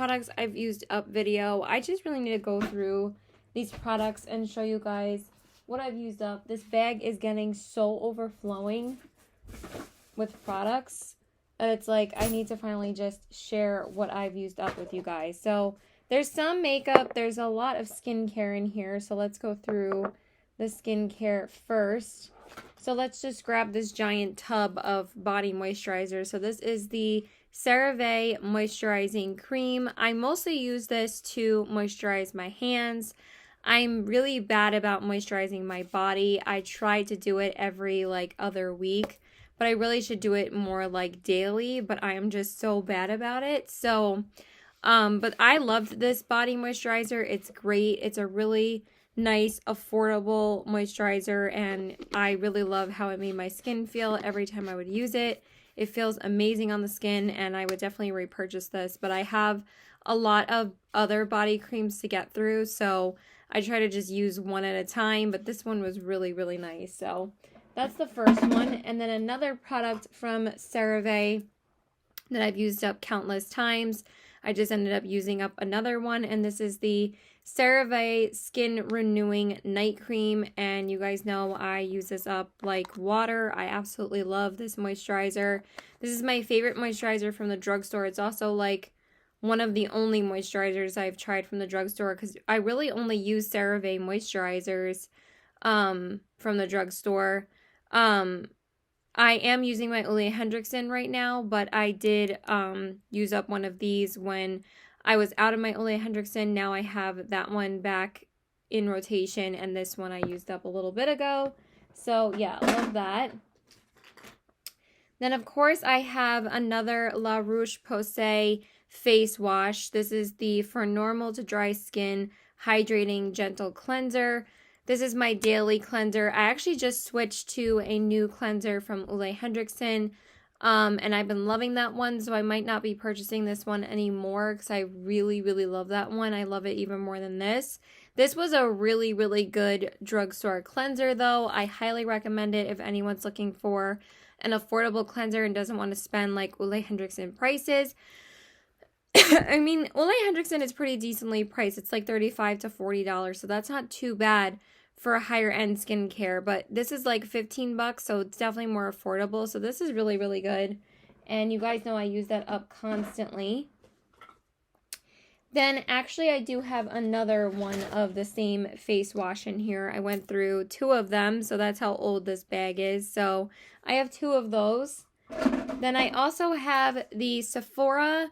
products I've used up video. I just really need to go through these products and show you guys what I've used up. This bag is getting so overflowing with products that it's like I need to finally just share what I've used up with you guys. So there's some makeup. There's a lot of skincare in here. So let's go through the skincare first. So let's just grab this giant tub of body moisturizer. So this is the Cerave Moisturizing Cream. I mostly use this to moisturize my hands. I'm really bad about moisturizing my body. I try to do it every like other week, but I really should do it more like daily, but I am just so bad about it. So, but I loved this body moisturizer. It's great. It's a really nice, affordable moisturizer, and I really love how it made my skin feel every time I would use it. It feels amazing on the skin, and I would definitely repurchase this, but I have a lot of other body creams to get through, so I try to just use one at a time, but this one was really, really nice. So that's the first one. And then another product from Cerave that I've used up countless times. I just ended up using up another one, and this is the Cerave Skin Renewing Night Cream, and you guys know I use this up like water. I absolutely love this moisturizer. This is my favorite moisturizer from the drugstore. It's also like one of the only moisturizers I've tried from the drugstore because I really only use CeraVe moisturizers from the drugstore. I am using my Ole Henriksen right now, but I did use up one of these when I was out of my Ole Henriksen. Now I have that one back in rotation, and this one I used up a little bit ago. So yeah, love that. Then of course I have another La Roche-Posay face wash. This is the For Normal to Dry Skin Hydrating Gentle Cleanser. This is my daily cleanser. I actually just switched to a new cleanser from Ole Henriksen, and I've been loving that one, so I might not be purchasing this one anymore because I really, really love that one. I love it even more than this. This was a really, really good drugstore cleanser, though. I highly recommend it if anyone's looking for an affordable cleanser and doesn't want to spend like Ole Henriksen prices. I mean, Ole Henriksen is pretty decently priced. It's like $35 to $40, so that's not too bad for a higher end skincare, but this is like $15, so it's definitely more affordable. So this is really, really good, and you guys know I use that up constantly. Then actually I do have another one of the same face wash in here. I went through two of them, so that's how old this bag is. So I have two of those. Then I also have the Sephora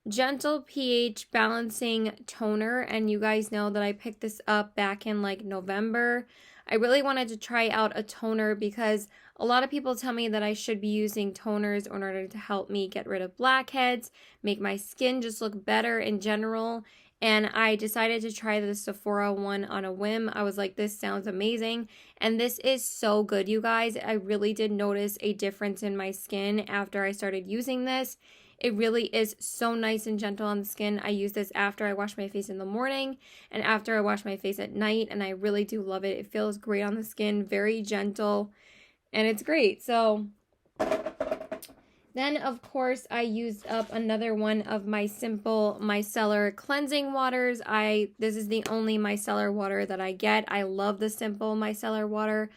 Gentle pH Balancing Toner, and you guys know that I picked this up back in like November. I really wanted to try out a toner because a lot of people tell me that I should be using toners in order to help me get rid of blackheads, make my skin just look better in general, and I decided to try the Sephora one on a whim. I was like, this sounds amazing, and this is so good, you guys. I really did notice a difference in my skin after I started using this. It really is so nice and gentle on the skin. I use this after I wash my face in the morning and after I wash my face at night, and I really do love it. It feels great on the skin, very gentle, and it's great. So then, of course, I used up another one of my simple micellar cleansing waters. This is the only micellar water that I get. I love the simple micellar water.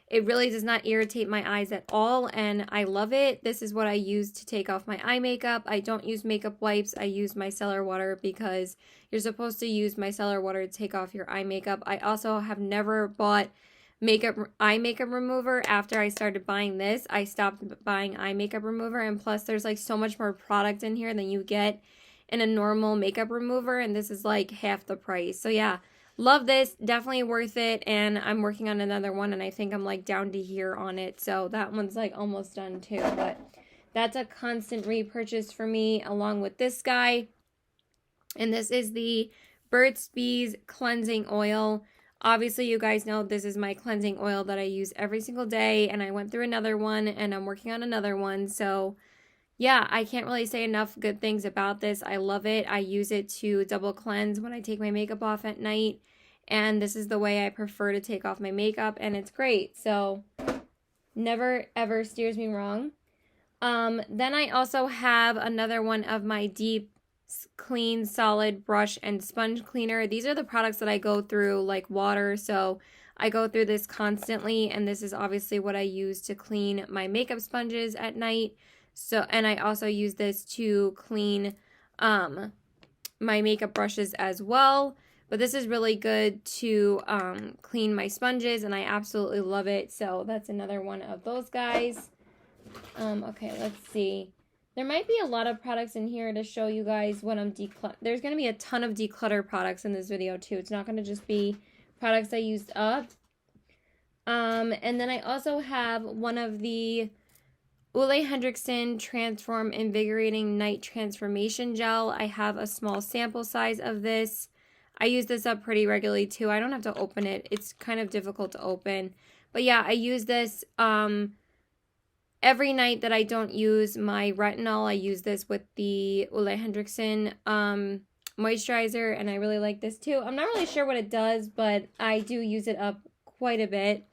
It really does not irritate my eyes at all, and I love it. This is what I use to take off my eye makeup. I don't use makeup wipes. I use micellar water because you're supposed to use micellar water to take off your eye makeup. I also have never bought eye makeup remover. After I started buying this, I stopped buying eye makeup remover, and plus there's like so much more product in here than you get in a normal makeup remover, and this is like half the price. So yeah. Love this, definitely worth it, and I'm working on another one, and I think I'm like down to here on it, so that one's like almost done too, but that's a constant repurchase for me, along with this guy, and this is the Burt's Bees Cleansing Oil. Obviously, you guys know this is my cleansing oil that I use every single day, and I went through another one, and I'm working on another one, so yeah, I can't really say enough good things about this. I love it. I use it to double cleanse when I take my makeup off at night. And this is the way I prefer to take off my makeup, and it's great. So never ever steers me wrong. Then I also have another one of my deep Clean Solid Brush and Sponge Cleaner. These are the products that I go through like water, so I go through this constantly, and this is obviously what I use to clean my makeup sponges at night. So, and I also use this to clean my makeup brushes as well. But this is really good to clean my sponges, and I absolutely love it. So that's another one of those guys. Okay, let's see. There might be a lot of products in here to show you guys what I'm decluttering. There's going to be a ton of declutter products in this video too. It's not going to just be products I used up. And then I also have one of the Ole Henriksen Transform Invigorating Night Transformation Gel. I have a small sample size of this. I use this up pretty regularly too. I don't have to open it. It's kind of difficult to open. But yeah, I use this every night that I don't use my retinol. I use this with the Ole Henriksen moisturizer, and I really like this too. I'm not really sure what it does, but I do use it up quite a bit.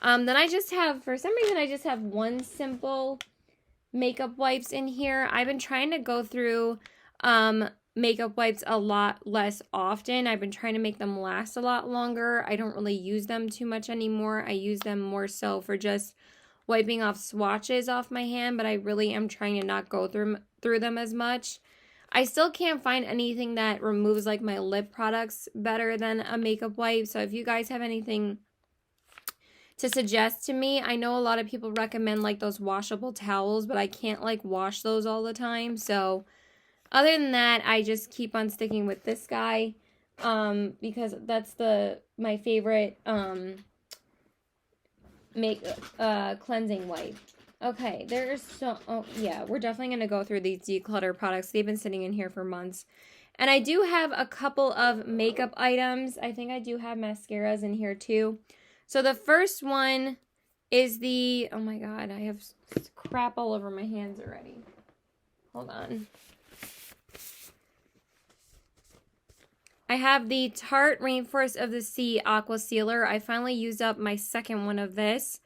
Then I just have, for some reason, I just have one simple makeup wipes in here. I've been trying to go through makeup wipes a lot less often. I've been trying to make them last a lot longer. I don't really use them too much anymore. I use them more so for just wiping off swatches off my hand, but I really am trying to not go through them as much. I still can't find anything that removes like my lip products better than a makeup wipe. So if you guys have anything to suggest to me, I know a lot of people recommend like those washable towels, but I can't like wash those all the time. So other than that, I just keep on sticking with this guy because that's my favorite cleansing wipe. Okay, there's so, oh yeah, we're definitely going to go through these declutter products. They've been sitting in here for months. And I do have a couple of makeup items. I think I do have mascaras in here too. So the first one is the, oh my god, I have crap all over my hands already. Hold on. I have the Tarte Rainforest of the Sea Aqua Sealer. I finally used up my second one of this.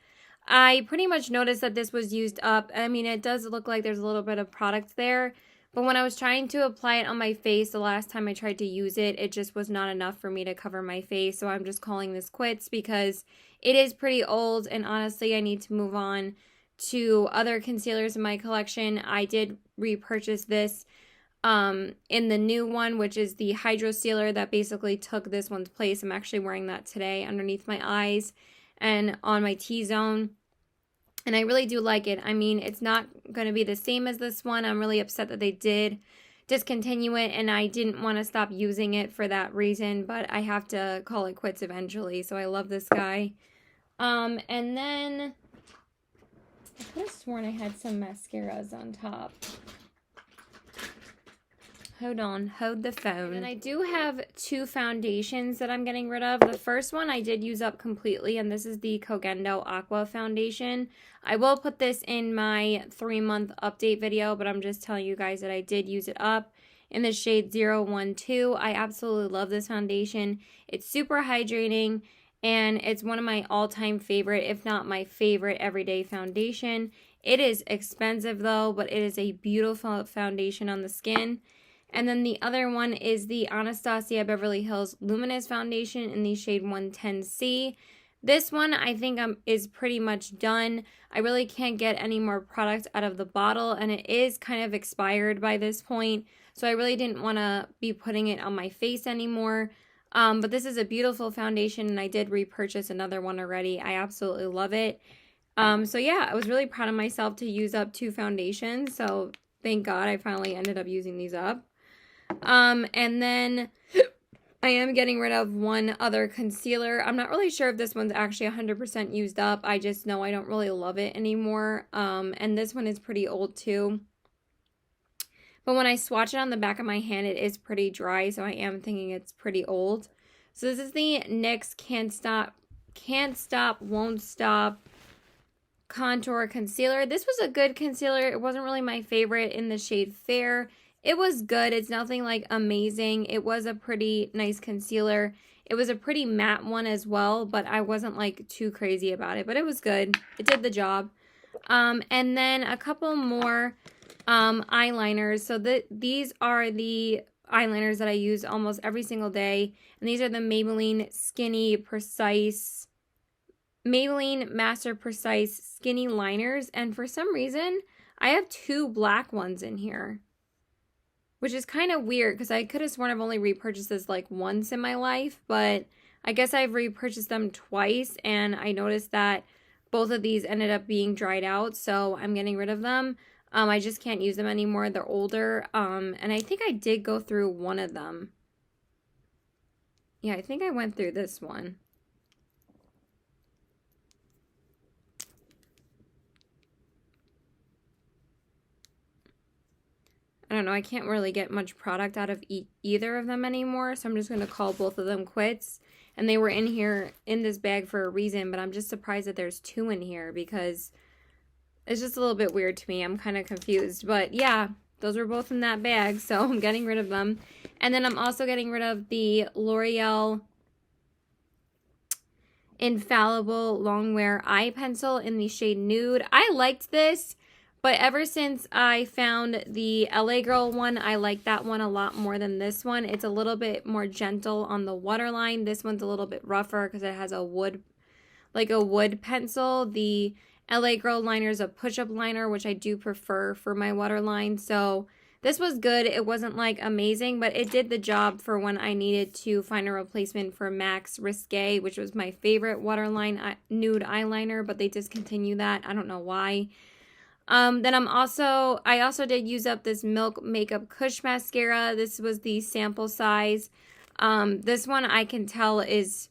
I pretty much noticed that this was used up. I mean, it does look like there's a little bit of product there. But when I was trying to apply it on my face the last time I tried to use it, it just was not enough for me to cover my face. So I'm just calling this quits because it is pretty old. And honestly, I need to move on to other concealers in my collection. I did repurchase this in the new one, which is the Hydro Sealer that basically took this one's place. I'm actually wearing that today underneath my eyes and on my T-zone. And I really do like it. I mean, it's not going to be the same as this one. I'm really upset that they did discontinue it, and I didn't want to stop using it for that reason, but I have to call it quits eventually. So I love this guy. And then I could have sworn I had some mascaras on top. Hold on, hold the phone. And I do have two foundations that I'm getting rid of. The first one I did use up completely, and this is the Kogendo Aqua Foundation. I will put this in my 3-month update video, but I'm just telling you guys that I did use it up in the shade 012. I absolutely love this foundation. It's super hydrating, and it's one of my all-time favorite, if not my favorite, everyday foundation. It is expensive though, but it is a beautiful foundation on the skin. And then the other one is the Anastasia Beverly Hills Luminous Foundation in the shade 110C. This one I think is pretty much done. I really can't get any more product out of the bottle, and it is kind of expired by this point. So I really didn't want to be putting it on my face anymore. But this is a beautiful foundation, and I did repurchase another one already. I absolutely love it. So yeah, I was really proud of myself to use up 2 foundations. So thank God I finally ended up using these up. And then I am getting rid of one other concealer. I'm not really sure if this one's actually 100% used up. I just know I don't really love it anymore. And this one is pretty old too. But when I swatch it on the back of my hand, it is pretty dry, so I am thinking it's pretty old. So this is the NYX Can't Stop, Won't Stop Contour Concealer. This was a good concealer. It wasn't really my favorite in the shade Fair. It was good. It's nothing like amazing. It was a pretty nice concealer. It was a pretty matte one as well, but I wasn't like too crazy about it, but it was good. It did the job. And then a couple more eyeliners. So these are the eyeliners that I use almost every single day. And these are the Maybelline Master Precise Skinny Liners. And for some reason, I have 2 black ones in here, which is kind of weird because I could have sworn I've only repurchased this like once in my life, but I guess I've repurchased them twice, and I noticed that both of these ended up being dried out, so I'm getting rid of them. I just can't use them anymore. They're older, and I think I did go through one of them. Yeah, I think I went through this one. I don't know, I can't really get much product out of either of them anymore, so I'm just going to call both of them quits. And they were in here, in this bag for a reason, but I'm just surprised that there's 2 in here because it's just a little bit weird to me. I'm kind of confused. But yeah, those were both in that bag, so I'm getting rid of them. And then I'm also getting rid of the L'Oreal Infallible Longwear Eye Pencil in the shade Nude. I liked this, but ever since I found the LA Girl one, I like that one a lot more than this one. It's a little bit more gentle on the waterline. This one's a little bit rougher because it has a wood pencil. The LA Girl liner is a push-up liner, which I do prefer for my waterline. So this was good. It wasn't like amazing, but it did the job for when I needed to find a replacement for MAC's Risque, which was my favorite waterline nude eyeliner, but they discontinued that. I don't know why. Then I also did use up this Milk Makeup Kush mascara. This was the sample size. This one I can tell is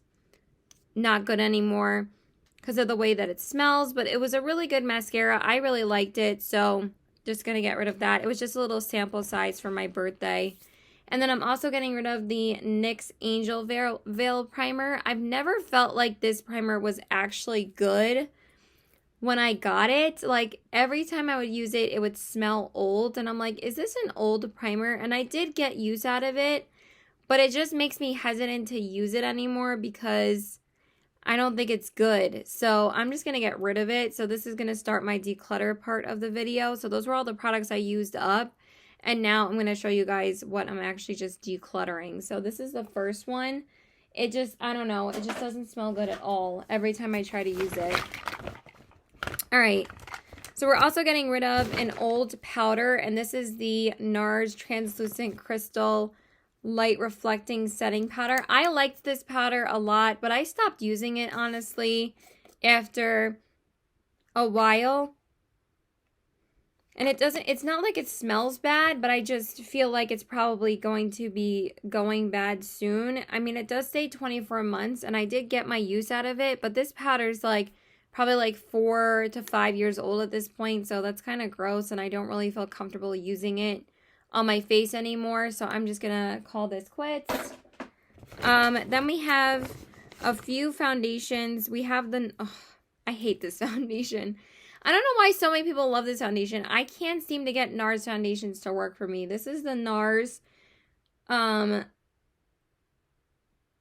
not good anymore because of the way that it smells, but it was a really good mascara. I really liked it, so just gonna get rid of that. It was just a little sample size for my birthday. And then I'm also getting rid of the NYX Angel Veil Primer. I've never felt like this primer was actually good. When I got it, like every time I would use it, it would smell old. And I'm like, is this an old primer? And I did get use out of it, but it just makes me hesitant to use it anymore because I don't think it's good. So I'm just going to get rid of it. So this is going to start my declutter part of the video. So those were all the products I used up. And now I'm going to show you guys what I'm actually just decluttering. So this is the first one. It just, I don't know, it just doesn't smell good at all every time I try to use it. All right, so we're also getting rid of an old powder, and this is the Nars Translucent Crystal Light Reflecting Setting Powder. I liked this powder a lot, but I stopped using it, honestly, after a while. And it's not like it smells bad, but I just feel like it's probably going to be going bad soon. I mean, it does say 24 months, and I did get my use out of it, but this powder's like probably like 4 to 5 years old at this point, so that's kind of gross, and I don't really feel comfortable using it on my face anymore, so I'm just gonna call this quits. Then we have a few foundations. We have I hate this foundation. I don't know why so many people love this foundation. I can't seem to get Nars foundations to work for me. This is the Nars,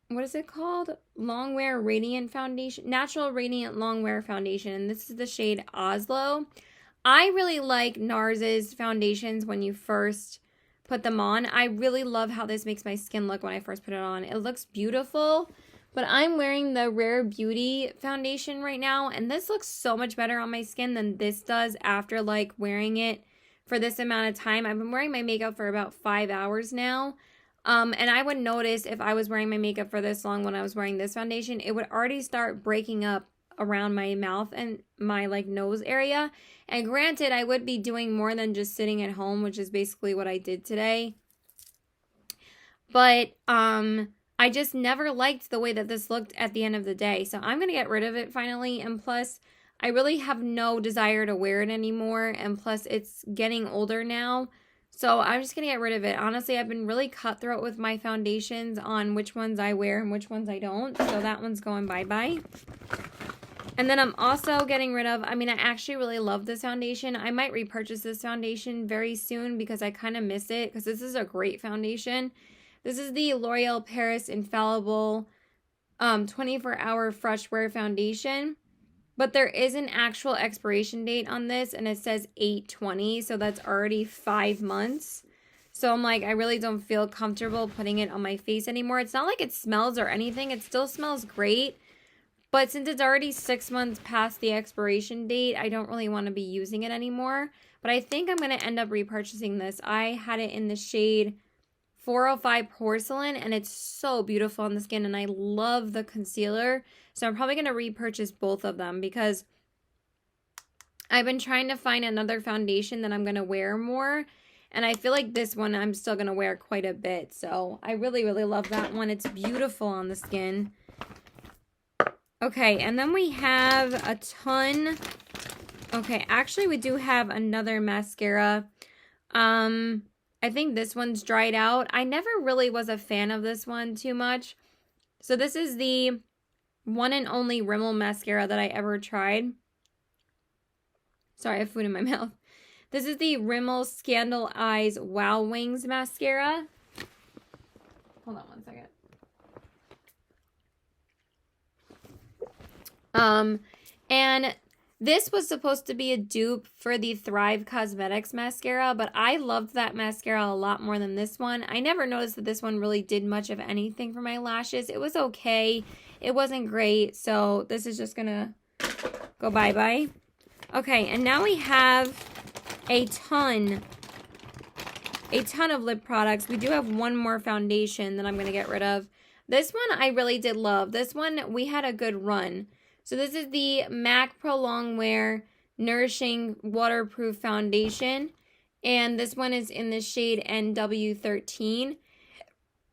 what is it called? Longwear Radiant Foundation. Natural Radiant Longwear Foundation. And this is the shade Oslo. I really like Nars's foundations when you first put them on. I really love how this makes my skin look when I first put it on. It looks beautiful. But I'm wearing the Rare Beauty foundation right now. And this looks so much better on my skin than this does after like wearing it for this amount of time. I've been wearing my makeup for about 5 hours now. And I would notice if I was wearing my makeup for this long when I was wearing this foundation, it would already start breaking up around my mouth and my like nose area. And granted, I would be doing more than just sitting at home, which is basically what I did today. But I just never liked the way that this looked at the end of the day. So I'm going to get rid of it finally. And plus, I really have no desire to wear it anymore. And plus, it's getting older now. So I'm just going to get rid of it. Honestly, I've been really cutthroat with my foundations on which ones I wear and which ones I don't. So that one's going bye-bye. And then I'm also getting rid of, I mean, I actually really love this foundation. I might repurchase this foundation very soon because I kind of miss it because this is a great foundation. This is the L'Oreal Paris Infallible 24-Hour Freshware Foundation. But there is an actual expiration date on this, and it says 8/20, so that's already 5 months. So I'm like, I really don't feel comfortable putting it on my face anymore. It's not like it smells or anything. It still smells great. But since it's already 6 months past the expiration date, I don't really want to be using it anymore. But I think I'm going to end up repurchasing this. I had it in the shade 405 Porcelain, and it's so beautiful on the skin, and I love the concealer. So I'm probably going to repurchase both of them because I've been trying to find another foundation that I'm going to wear more. And I feel like this one I'm still going to wear quite a bit. So I really, really love that one. It's beautiful on the skin. Okay, and then we have a ton. Okay, actually we do have another mascara. I think this one's dried out. I never really was a fan of this one too much. So this is the one and only Rimmel mascara that I ever tried. Sorry, I have food in my mouth. This is the Rimmel Scandal Eyes Wow Wings mascara. Hold on one second. And this was supposed to be a dupe for the Thrive Cosmetics mascara, but I loved that mascara a lot more than this one. I never noticed that this one really did much of anything for my lashes. It was okay. It wasn't great, so this is just gonna go bye-bye. Okay, and now we have a ton of lip products. We do have one more foundation that I'm gonna get rid of. This one I really did love. This one, we had a good run. So this is the MAC Pro Longwear Nourishing Waterproof Foundation. And this one is in the shade NW13.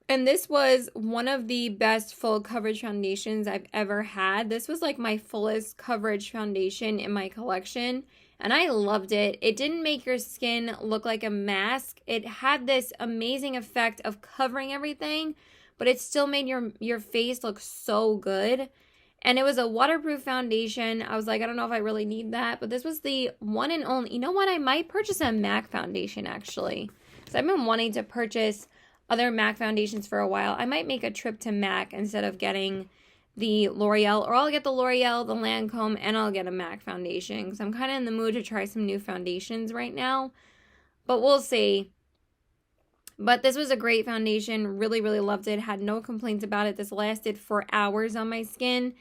And this was one of the best full coverage foundations I've ever had. This was like my fullest coverage foundation in my collection. And I loved it. It didn't make your skin look like a mask. It had this amazing effect of covering everything, but it still made your face look so good. And it was a waterproof foundation. I was like, I don't know if I really need that. But this was the one and only. You know what? I might purchase a MAC foundation, actually. So I've been wanting to purchase other MAC foundations for a while. I might make a trip to MAC instead of getting the L'Oreal. Or I'll get the L'Oreal, the Lancome, and I'll get a MAC foundation. Because I'm kind of in the mood to try some new foundations right now. But we'll see. But this was a great foundation. Really, really loved it. Had no complaints about it. This lasted for hours on my skin.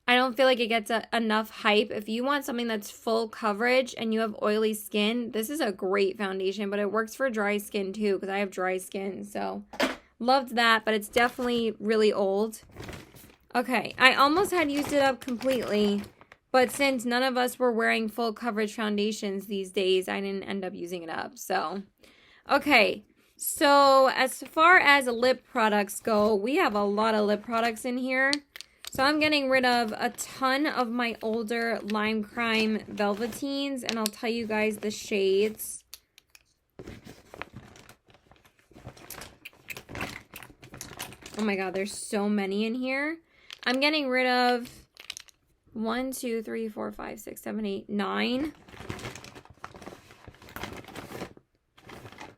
I don't feel like it gets enough hype. If you want something that's full coverage and you have oily skin, this is a great foundation. But it works for dry skin too because I have dry skin. So loved that. But it's definitely really old. Okay. I almost had used it up completely. But since none of us were wearing full coverage foundations these days, I didn't end up using it up. So, okay. So, as far as lip products go, we have a lot of lip products in here. So, I'm getting rid of a ton of my older Lime Crime Velveteens, and I'll tell you guys the shades. Oh my god, there's so many in here. I'm getting rid of 1, 2, 3, 4, 5, 6, 7, 8, 9,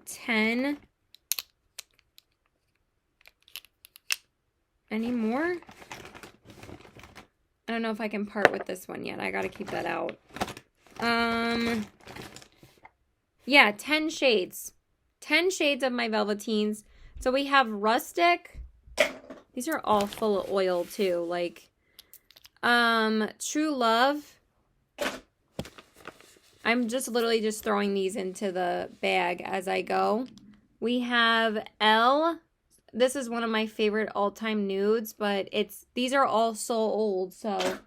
10. Any more? I don't know if I can part with this one yet. I gotta keep that out. Yeah, 10 shades. 10 shades of my Velveteens. So we have Rustic. These are all full of oil too. Like, True Love. I'm just literally just throwing these into the bag as I go. We have Elle. This is one of my favorite all-time nudes, but these are all so old, so,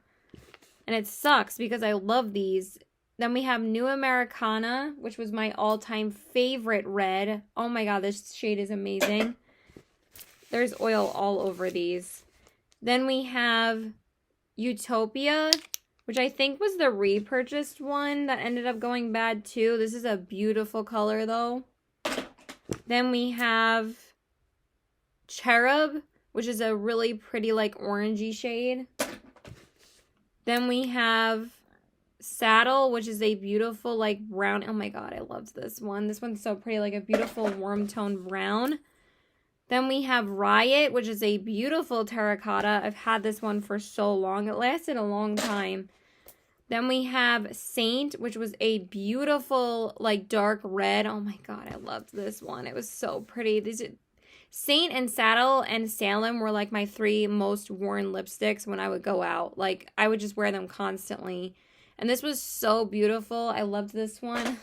and it sucks because I love these. Then we have New Americana, which was my all-time favorite red. Oh my god, this shade is amazing. There's oil all over these. Then we have Utopia, which I think was the repurchased one that ended up going bad too. This is a beautiful color though. Then we have Cherub, which is a really pretty like orangey shade. Then we have Saddle, which is a beautiful like brown. Oh my god, I loved this one. This one's so pretty, like a beautiful warm tone brown. Then we have Riot, which is a beautiful terracotta. I've had this one for so long. It lasted a long time. Then we have Saint, which was a beautiful, like, dark red. Oh my god, I loved this one. It was so pretty. These are, Saint and Saddle and Salem were like my 3 most worn lipsticks when I would go out. Like, I would just wear them constantly. And this was so beautiful. I loved this one.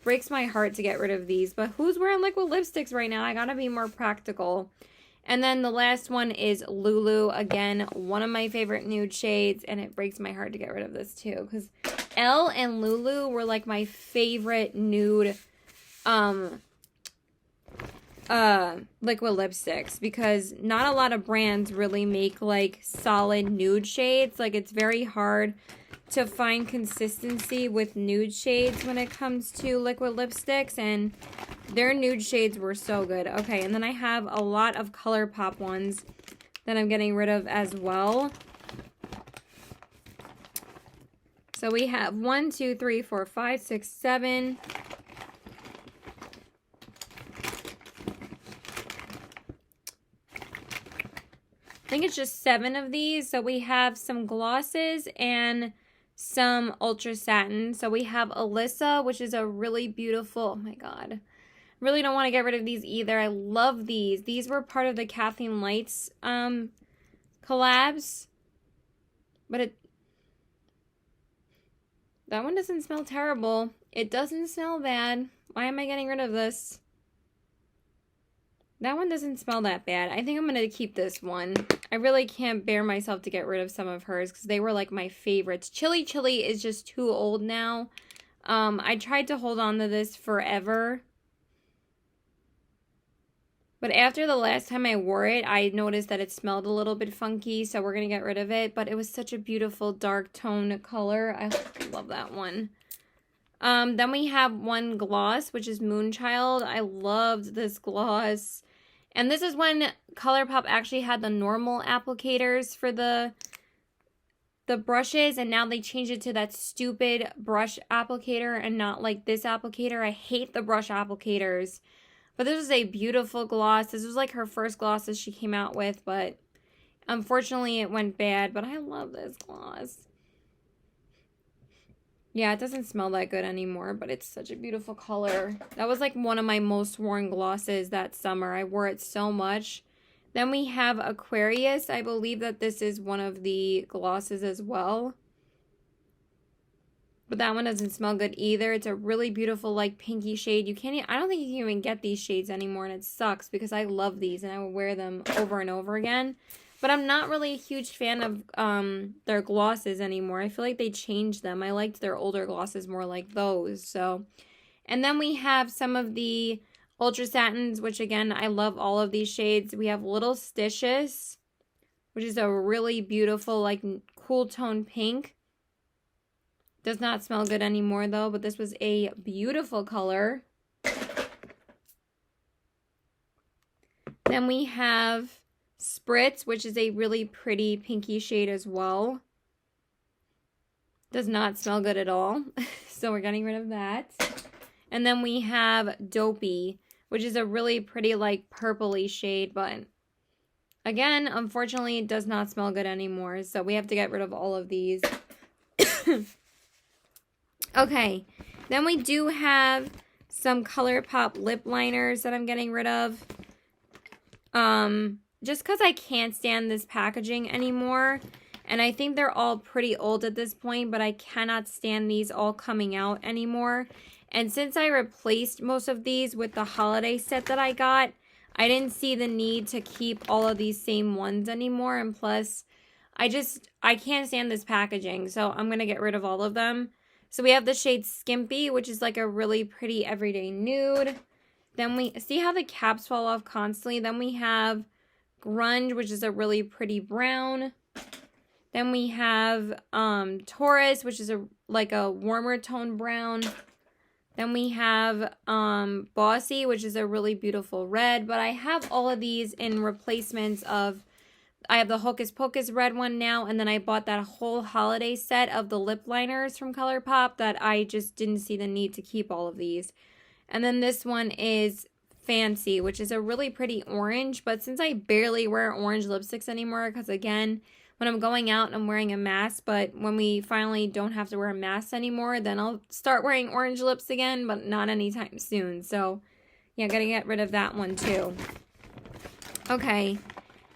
Breaks my heart to get rid of these. But who's wearing liquid lipsticks right now? I gotta be more practical. And then the last one is Lulu. Again, one of my favorite nude shades. And it breaks my heart to get rid of this too. Because Elle and Lulu were like my favorite nude liquid lipsticks. Because not a lot of brands really make like solid nude shades. Like, it's very hard to find consistency with nude shades when it comes to liquid lipsticks, and their nude shades were so good. Okay, and then I have a lot of Colourpop ones that I'm getting rid of as well. So we have 1, 2, 3, 4, 5, 6, 7. I think it's just 7 of these. So we have some glosses and some ultra satin. So we have Alyssa, which is a really beautiful, oh my god, really don't want to get rid of these either. I love these. These were part of the Kathleen Lights collabs, but that one doesn't smell terrible. It doesn't smell bad. Why am I getting rid of this? That one doesn't smell that bad. I think I'm going to keep this one. I really can't bear myself to get rid of some of hers because they were like my favorites. Chili Chili is just too old now. I tried to hold on to this forever. But after the last time I wore it, I noticed that it smelled a little bit funky. So we're going to get rid of it. But it was such a beautiful dark tone color. I love that one. Then we have one gloss, which is Moonchild. I loved this gloss. And this is when Colourpop actually had the normal applicators for the brushes, and now they changed it to that stupid brush applicator and not like this applicator. I hate the brush applicators. But this was a beautiful gloss. This was like her first gloss that she came out with, but unfortunately it went bad. But I love this gloss. Yeah, it doesn't smell that good anymore, but it's such a beautiful color. That was like one of my most worn glosses that summer. I wore it so much. Then we have Aquarius. I believe that this is one of the glosses as well. But that one doesn't smell good either. It's a really beautiful like pinky shade. I don't think you can even get these shades anymore, and it sucks because I love these and I will wear them over and over again. But I'm not really a huge fan of their glosses anymore. I feel like they changed them. I liked their older glosses more like those. So, and then we have some of the Ultra Satins, which again, I love all of these shades. We have Little Stitches, which is a really beautiful, like, cool tone pink. Does not smell good anymore though, but this was a beautiful color. Then we have Spritz, which is a really pretty pinky shade as well. Does not smell good at all. So we're getting rid of that. And then we have Dopey, which is a really pretty like purpley shade, but again, unfortunately, it does not smell good anymore. So we have to get rid of all of these. Okay, then we do have some Colourpop lip liners that I'm getting rid of. Just because I can't stand this packaging anymore. And I think they're all pretty old at this point, but I cannot stand these all coming out anymore. And since I replaced most of these with the holiday set that I got, I didn't see the need to keep all of these same ones anymore. And plus, I can't stand this packaging, so I'm going to get rid of all of them. So we have the shade Skimpy, which is like a really pretty everyday nude. Then we see how the caps fall off constantly. Then we have Grunge, which is a really pretty brown. Then we have Taurus, which is like a warmer tone brown. Then we have Bossy, which is a really beautiful red. But I have all of these in replacements of, I have the Hocus Pocus red one now. And then I bought that whole holiday set of the lip liners from Colourpop that I just didn't see the need to keep all of these. And then this one is Fancy, which is a really pretty orange. But since I barely wear orange lipsticks anymore, because again, when I'm going out and I'm wearing a mask. But when we finally don't have to wear a mask anymore, then I'll start wearing orange lips again, but not anytime soon. So yeah, gotta get rid of that one too. Okay,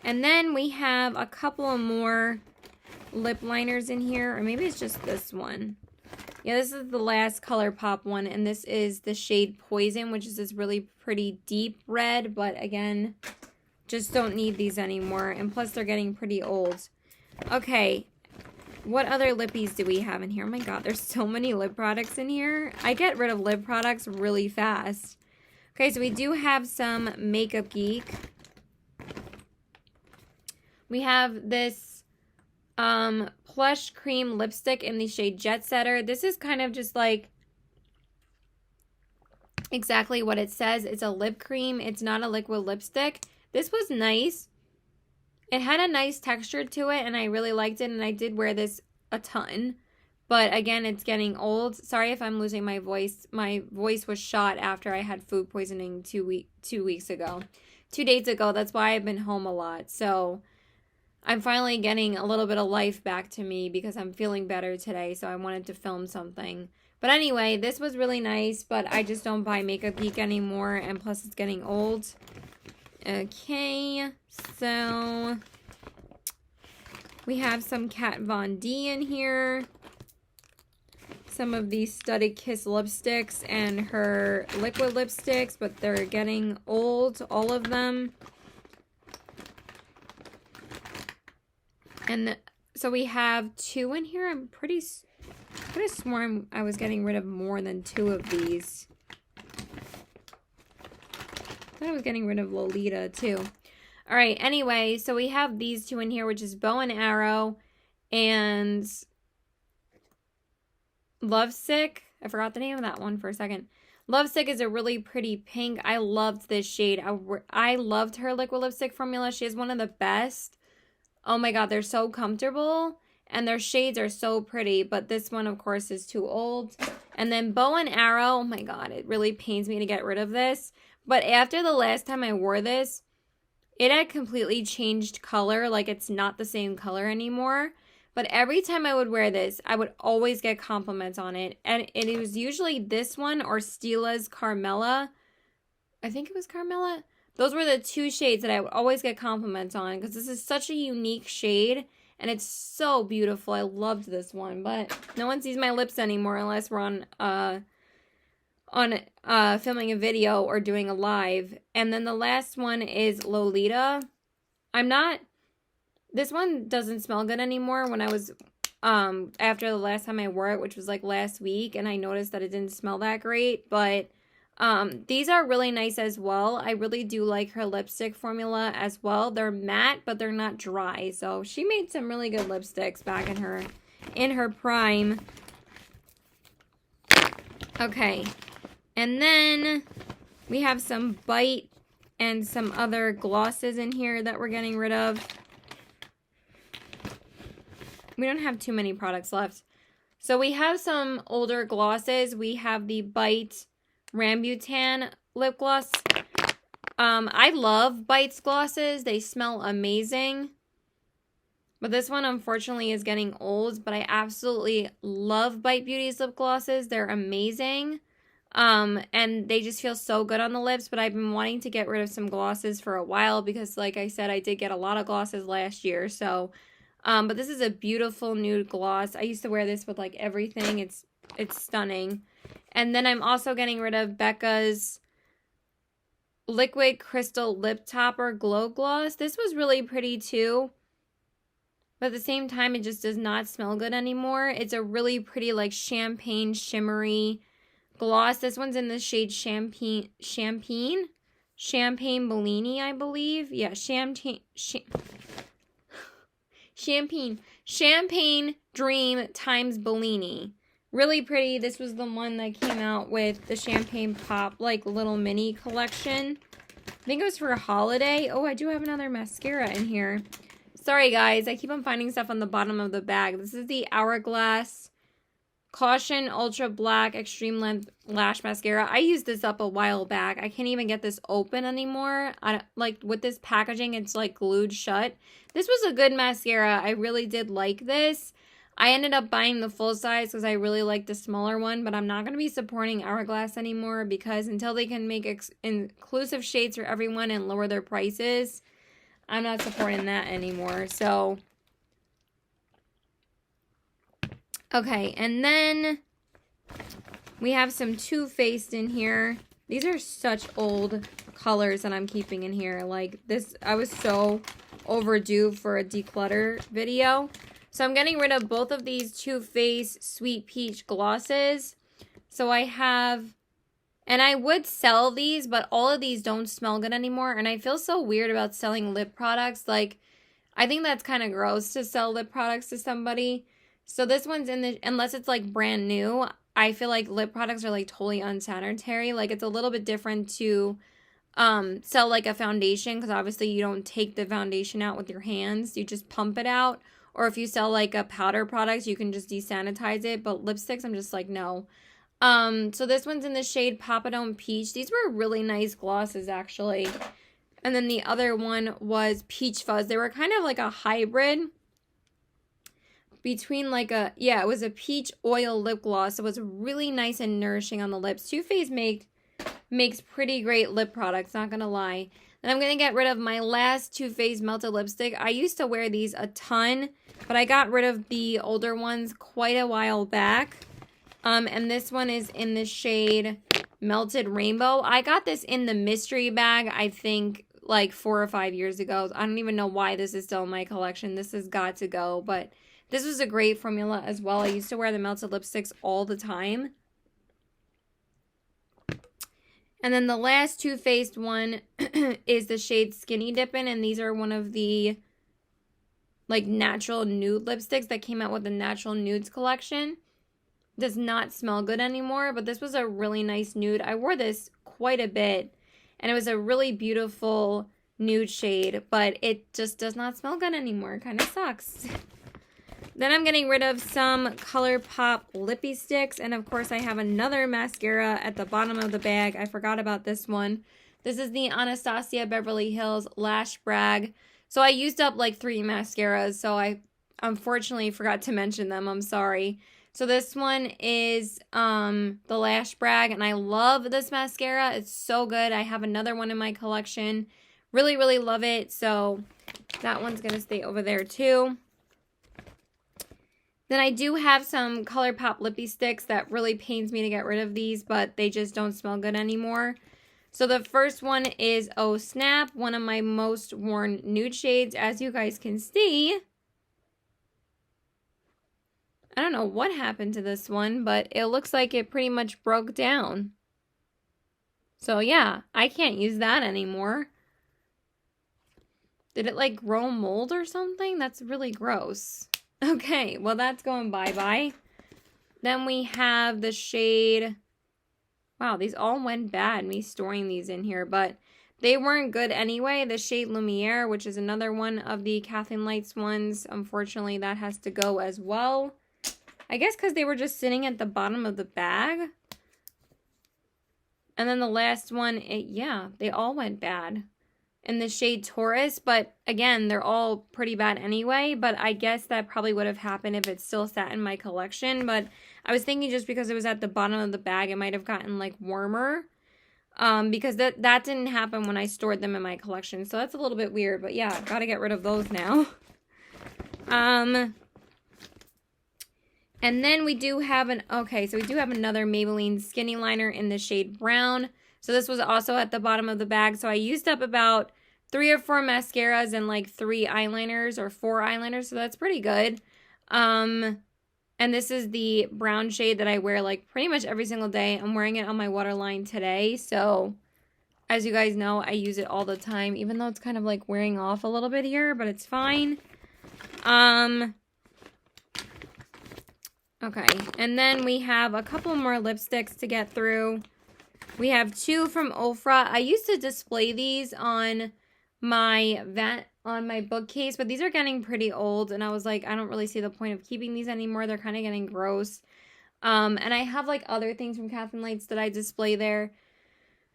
and then we have a couple of more lip liners in here, or maybe it's just this one. Yeah, this is the last Colourpop one, and this is the shade Poison, which is this really pretty deep red, but again, just don't need these anymore, and plus they're getting pretty old. Okay, what other lippies do we have in here? Oh my god, there's so many lip products in here. I get rid of lip products really fast. Okay, so we do have some Makeup Geek. We have this Plush Cream Lipstick in the shade Jet Setter. This is kind of just like exactly what it says. It's a lip cream. It's not a liquid lipstick. This was nice. It had a nice texture to it, and I really liked it, and I did wear this a ton. But again, it's getting old. Sorry if I'm losing my voice. My voice was shot after I had food poisoning 2 days ago. That's why I've been home a lot. So I'm finally getting a little bit of life back to me because I'm feeling better today, so I wanted to film something. But anyway, this was really nice, but I just don't buy Makeup Geek anymore, and plus it's getting old. Okay, so we have some Kat Von D in here. Some of these Studded Kiss lipsticks and her liquid lipsticks, but they're getting old, all of them. And so we have 2 in here. I could have sworn I was getting rid of more than 2 of these. I thought I was getting rid of Lolita too. All right, anyway, so we have these 2 in here, which is Bow and Arrow and Lovesick. I forgot the name of that one for a second. Lovesick is a really pretty pink. I loved this shade. I loved her liquid lipstick formula. She is one of the best. Oh my god, they're so comfortable, and their shades are so pretty, but this one, of course, is too old. And then Bow and Arrow, oh my god, it really pains me to get rid of this. But after the last time I wore this, it had completely changed color, like it's not the same color anymore. But every time I would wear this, I would always get compliments on it. And it was usually this one or Stila's Carmela. I think it was Carmela. Those were the 2 shades that I would always get compliments on because this is such a unique shade and it's so beautiful. I loved this one, but no one sees my lips anymore unless we're on filming a video or doing a live. And then the last one is Lolita. This one doesn't smell good anymore. When I was after the last time I wore it, which was like last week, and I noticed that it didn't smell that great, but these are really nice as well. I really do like her lipstick formula as well. They're matte, but they're not dry. So she made some really good lipsticks back in her prime. Okay. And then we have some Bite and some other glosses in here that we're getting rid of. We don't have too many products left. So we have some older glosses. We have the Bite Rambutan lip gloss. I love Bite's glosses. They smell amazing. But this one, unfortunately, is getting old. But I absolutely love Bite Beauty's lip glosses. They're amazing. And they just feel so good on the lips. But I've been wanting to get rid of some glosses for a while. Because, like I said, I did get a lot of glosses last year. So, but this is a beautiful nude gloss. I used to wear this with, like, everything. It's stunning. And then I'm also getting rid of Becca's Liquid Crystal Lip Topper Glow Gloss. This was really pretty too. But at the same time, it just does not smell good anymore. It's a really pretty, like, champagne shimmery gloss. This one's in the shade Champagne Bellini, I believe. Yeah, Champagne Dream times Bellini. Really pretty. This was the one that came out with the Champagne Pop, like, little mini collection. I think it was for a holiday. Oh, I do have another mascara in here. Sorry, guys. I keep on finding stuff on the bottom of the bag. This is the Hourglass Caution Ultra Black Extreme Length Lash Mascara. I used this up a while back. I can't even get this open anymore. Like, with this packaging, it's, like, glued shut. This was a good mascara. I really did like this. I ended up buying the full size because I really like the smaller one, but I'm not going to be supporting Hourglass anymore because until they can make inclusive shades for everyone and lower their prices, I'm not supporting that anymore. So, okay, and then we have some Too Faced in here. These are such old colors that I'm keeping in here. Like, this, I was so overdue for a declutter video. So I'm getting rid of both of these Too Faced Sweet Peach glosses. So I have, and I would sell these, but all of these don't smell good anymore. And I feel so weird about selling lip products. Like, I think that's kind of gross to sell lip products to somebody. So this one's in the, unless it's like brand new, I feel like lip products are like totally unsanitary. Like, it's a little bit different to sell like a foundation, because obviously you don't take the foundation out with your hands. You just pump it out. Or if you sell like a powder product, you can just desanitize it. But lipsticks, I'm just like, no. So this one's in the shade Papadone Peach. These were really nice glosses, actually. And then the other one was Peach Fuzz. They were kind of like a hybrid between like a, yeah, it was a peach oil lip gloss. It was really nice and nourishing on the lips. Too Faced makes pretty great lip products, not gonna lie. And I'm going to get rid of my last Too Faced Melted Lipstick. I used to wear these a ton, but I got rid of the older ones quite a while back. And this one is in the shade Melted Rainbow. I got this in the mystery bag, I think, like 4 or 5 years ago. I don't even know why this is still in my collection. This has got to go, but this was a great formula as well. I used to wear the melted lipsticks all the time. And then the last Too Faced one is the shade Skinny Dippin', and these are one of the like natural nude lipsticks that came out with the Natural Nudes collection. Does not smell good anymore, but this was a really nice nude. I wore this quite a bit, and it was a really beautiful nude shade, but it just does not smell good anymore. Kind of sucks. Then I'm getting rid of some Colourpop Lippy Sticks. And of course I have another mascara at the bottom of the bag. I forgot about this one. This is the Anastasia Beverly Hills Lash Brag. So I used up like 3 mascaras. So I unfortunately forgot to mention them. I'm sorry. So this one is the Lash Brag. And I love this mascara. It's so good. I have another one in my collection. Really, really love it. So that one's going to stay over there too. Then I do have some Colourpop Lippy Sticks that really pains me to get rid of these, but they just don't smell good anymore. So the first one is Oh Snap, one of my most worn nude shades, as you guys can see. I don't know what happened to this one, but it looks like it pretty much broke down. So yeah, I can't use that anymore. Did it like grow mold or something? That's really gross. Okay, well that's going bye-bye. Then we have the shade, wow, these all went bad, me storing these in here, but they weren't good anyway. The shade Lumiere, which is another one of the Kathleen Lights ones, unfortunately that has to go as well. I guess because they were just sitting at the bottom of the bag. And then the last one, yeah, they all went bad. In the shade Taurus, but again, they're all pretty bad anyway, but I guess that probably would have happened if it still sat in my collection, but I was thinking just because it was at the bottom of the bag, it might have gotten like warmer, because that didn't happen when I stored them in my collection, so that's a little bit weird, but yeah, gotta get rid of those now. And then we do have so we do have another Maybelline Skinny Liner in the shade Brown. So this was also at the bottom of the bag. So I used up about 3 or 4 mascaras and like 3 eyeliners or 4 eyeliners. So that's pretty good. And this is the brown shade that I wear like pretty much every single day. I'm wearing it on my waterline today. So as you guys know, I use it all the time, even though it's kind of like wearing off a little bit here, but it's fine. Okay. And then we have a couple more lipsticks to get through. We have 2 from Ofra. I used to display these on my bookcase, but these are getting pretty old, and I was like, I don't really see the point of keeping these anymore. They're kind of getting gross. And I have like other things from Kathleen Lights that I display there.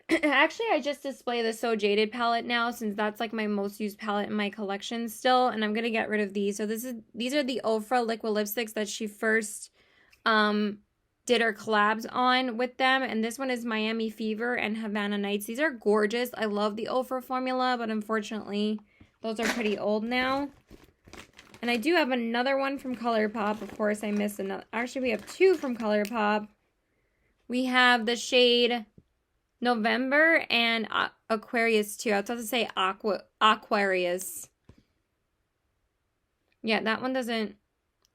Actually, I just display the So Jaded palette now, since that's like my most used palette in my collection still, and I'm gonna get rid of these. So these are the Ofra liquid lipsticks that she first did her collabs on with them, and this one is Miami Fever and Havana Nights. These are gorgeous. I love the Ofra formula, but unfortunately those are pretty old now. And I do have another one from Colourpop. Of course, I missed another. Actually, we have two from Colourpop. We have the shade November and Aquarius too. I was about to say Aquarius. Yeah, that one doesn't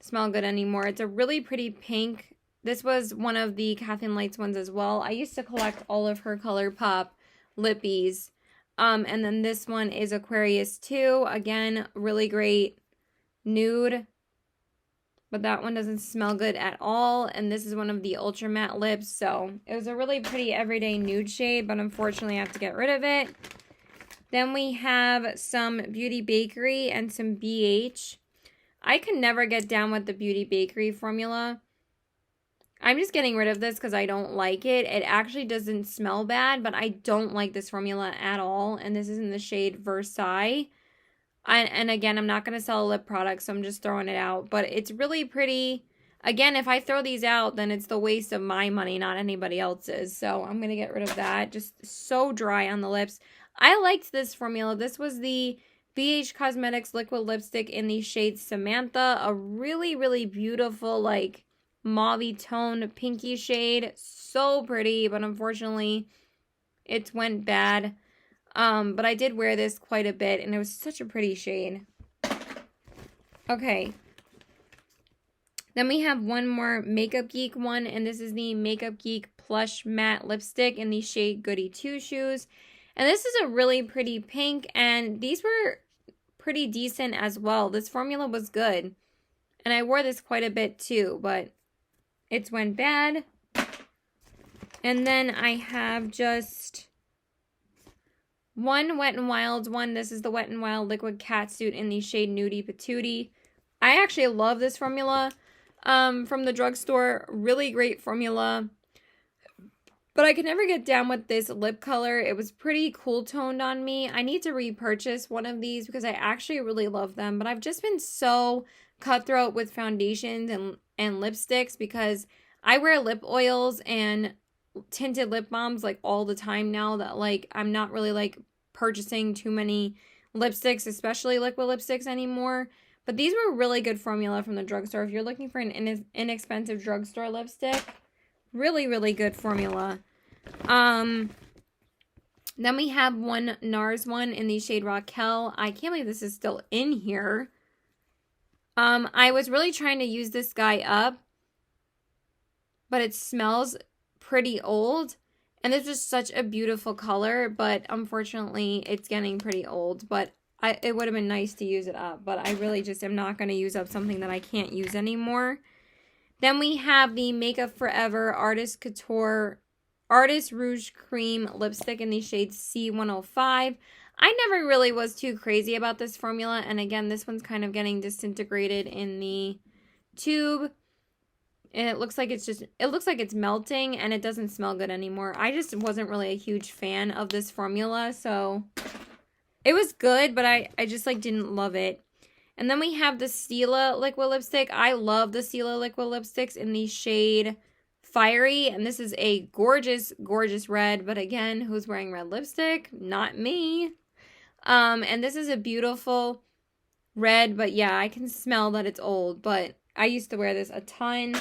smell good anymore. It's a really pretty pink. This was one of the Kathleen Lights ones as well. I used to collect all of her Colourpop lippies. And then this one is Aquarius too. Again, really great nude. But that one doesn't smell good at all. And this is one of the Ultra Matte lips. So it was a really pretty everyday nude shade, but unfortunately I have to get rid of it. Then we have some Beauty Bakery and some BH. I can never get down with the Beauty Bakery formula. I'm just getting rid of this because I don't like it. It actually doesn't smell bad, but I don't like this formula at all. And this is in the shade Versailles. And again, I'm not going to sell a lip product, so I'm just throwing it out. But it's really pretty. Again, if I throw these out, then it's the waste of my money, not anybody else's. So I'm going to get rid of that. Just so dry on the lips. I liked this formula. This was the BH Cosmetics liquid lipstick in the shade Samantha. A really, really beautiful, like, mauve tone pinky shade. So pretty, but unfortunately, it went bad. But I did wear this quite a bit, and it was such a pretty shade. Okay. Then we have one more Makeup Geek one, and this is the Makeup Geek Plush Matte Lipstick in the shade Goody Two Shoes. And this is a really pretty pink, and these were pretty decent as well. This formula was good. And I wore this quite a bit too, but it went bad. And then I have just one Wet n Wild one. This is the Wet n Wild Liquid Catsuit in the shade Nudie Patootie. I actually love this formula from the drugstore. Really great formula. But I could never get down with this lip color. It was pretty cool toned on me. I need to repurchase one of these because I actually really love them. But I've just been so cutthroat with foundations and lipsticks because I wear lip oils and tinted lip balms like all the time now that like I'm not really like purchasing too many lipsticks, especially liquid lipsticks anymore. But these were really good formula from the drugstore. If you're looking for an inexpensive drugstore lipstick, really, really good formula. Then we have one NARS one in the shade Raquel. I can't believe this is still in here. I was really trying to use this guy up, but it smells pretty old. And this is such a beautiful color, but unfortunately it's getting pretty old. But it would have been nice to use it up, but I really just am not going to use up something that I can't use anymore. Then we have the Makeup Forever Artist Couture Artist Rouge Cream Lipstick in the shade C105. I never really was too crazy about this formula. And again, this one's kind of getting disintegrated in the tube. And it looks like it's melting and it doesn't smell good anymore. I just wasn't really a huge fan of this formula. So it was good, but I just like didn't love it. And then we have the Stila liquid lipstick. I love the Stila liquid lipsticks in the shade Fiery. And this is a gorgeous, gorgeous red. But again, who's wearing red lipstick? Not me. And this is a beautiful red. But yeah, I can smell that it's old. But I used to wear this a ton.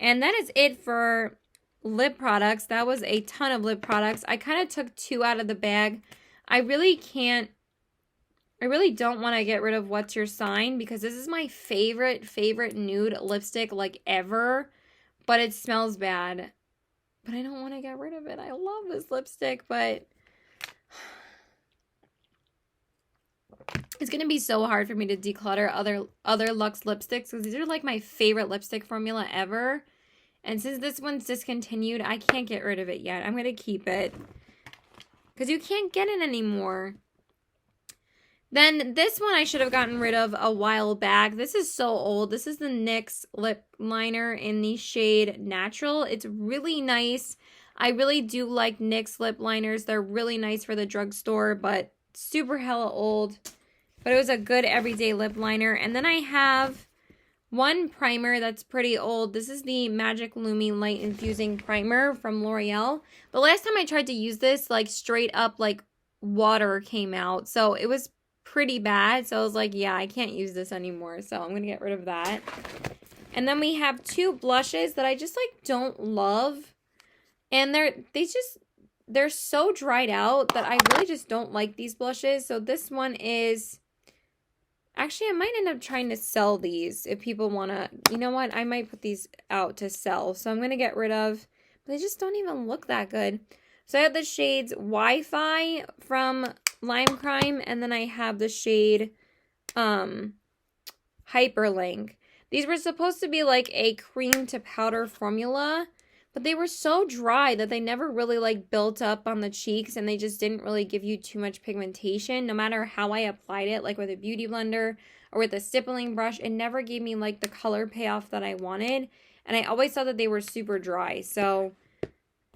And that is it for lip products. That was a ton of lip products. I kind of took two out of the bag. I really don't want to get rid of What's Your Sign because this is my favorite nude lipstick like ever, but it smells bad. But I don't want to get rid of it. I love this lipstick, but it's going to be so hard for me to declutter other Luxe lipsticks because these are like my favorite lipstick formula ever. And since this one's discontinued, I can't get rid of it yet. I'm going to keep it because you can't get it anymore. Then this one I should have gotten rid of a while back. This is so old. This is the NYX lip liner in the shade Natural. It's really nice. I really do like NYX lip liners. They're really nice for the drugstore, but super hella old. But it was a good everyday lip liner. And then I have one primer that's pretty old. This is the Magic Lumi Light Infusing Primer from L'Oreal. The last time I tried to use this, like straight up like water came out. So it was pretty bad. So I was like, yeah, I can't use this anymore. So I'm going to get rid of that. And then we have two blushes that I just like don't love. And they're so dried out that I really just don't like these blushes. So this one is, actually I might end up trying to sell these if people want to, you know what, I might put these out to sell. So I'm going to get rid of, but they just don't even look that good. So I have the shades Wi-Fi from Lime Crime, and then I have the shade Hyperlink. These were supposed to be like a cream to powder formula, but they were so dry that they never really like built up on the cheeks, and they just didn't really give you too much pigmentation. No matter how I applied it, like with a beauty blender or with a stippling brush, it never gave me like the color payoff that I wanted, and I always thought that they were super dry. So,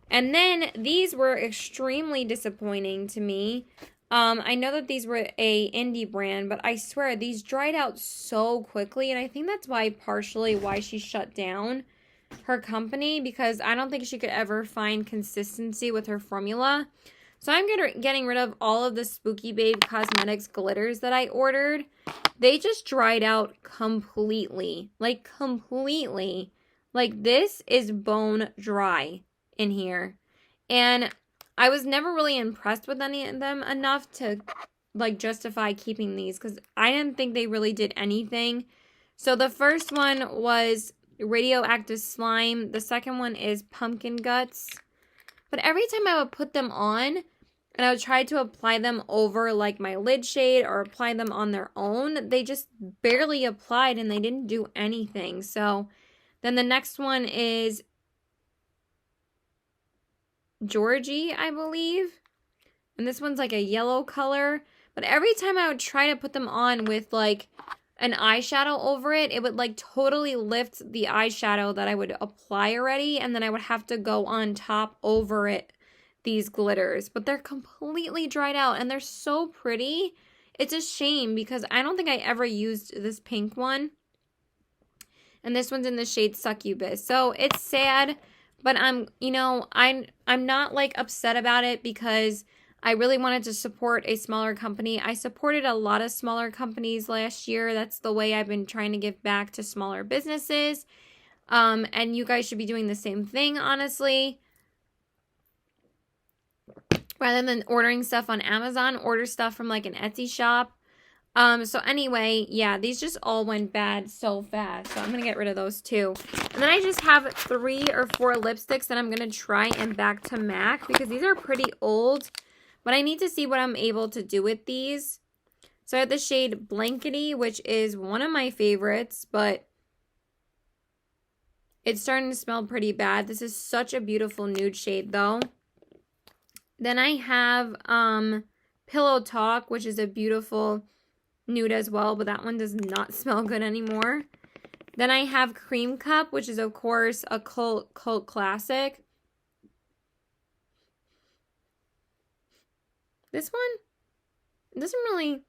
and then these were extremely disappointing to me. I know that these were a indie brand, but I swear these dried out so quickly, and I think that's partially why she shut down her company, because I don't think she could ever find consistency with her formula. So I'm getting rid of all of the Spooky Babe Cosmetics glitters that I ordered. They just dried out completely. Like, completely. Like, this is bone dry in here. And I was never really impressed with any of them enough to, like, justify keeping these, because I didn't think they really did anything. So the first one was Radioactive Slime. The second one is Pumpkin Guts. But every time I would put them on, and I would try to apply them over, like, my lid shade or apply them on their own, they just barely applied, and they didn't do anything. So then the next one is Georgie, I believe. And this one's like a yellow color. But every time I would try to put them on with like an eyeshadow over it, it would like totally lift the eyeshadow that I would apply already. And then I would have to go on top over it, these glitters. But they're completely dried out and they're so pretty. It's a shame because I don't think I ever used this pink one. And this one's in the shade Succubus. So it's sad. But I'm not like upset about it because I really wanted to support a smaller company. I supported a lot of smaller companies last year. That's the way I've been trying to give back to smaller businesses. And you guys should be doing the same thing, honestly. Rather than ordering stuff on Amazon, order stuff from like an Etsy shop. So anyway, yeah, these just all went bad so fast. So I'm going to get rid of those too. And then I just have 3 or 4 lipsticks that I'm going to try and back to MAC because these are pretty old. But I need to see what I'm able to do with these. So I have the shade Blankety, which is one of my favorites, but it's starting to smell pretty bad. This is such a beautiful nude shade though. Then I have Pillow Talk, which is a beautiful nude as well, but that one does not smell good anymore. Then I have Cream Cup, which is of course a cult classic. This one doesn't really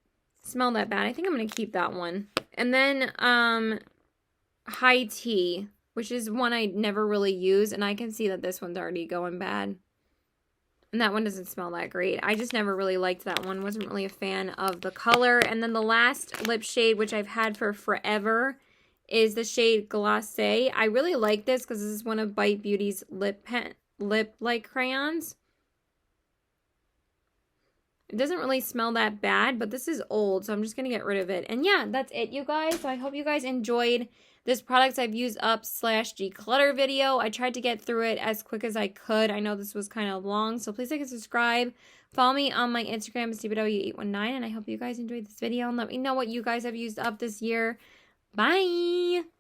smell that bad. I think I'm going to keep that one. And then High Tea, which is one I never really use, and I can see that this one's already going bad. And that one doesn't smell that great. I just never really liked that one. Wasn't really a fan of the color. And then the last lip shade, which I've had for forever, is the shade Glacé. I really like this because this is one of Bite Beauty's lip-like crayons. It doesn't really smell that bad, but this is old, so I'm just going to get rid of it. And yeah, that's it, you guys. So I hope you guys enjoyed this products I've used up / declutter video. I tried to get through it as quick as I could. I know this was kind of long, so please like and subscribe. Follow me on my Instagram, CBW819, and I hope you guys enjoyed this video and let me know what you guys have used up this year. Bye!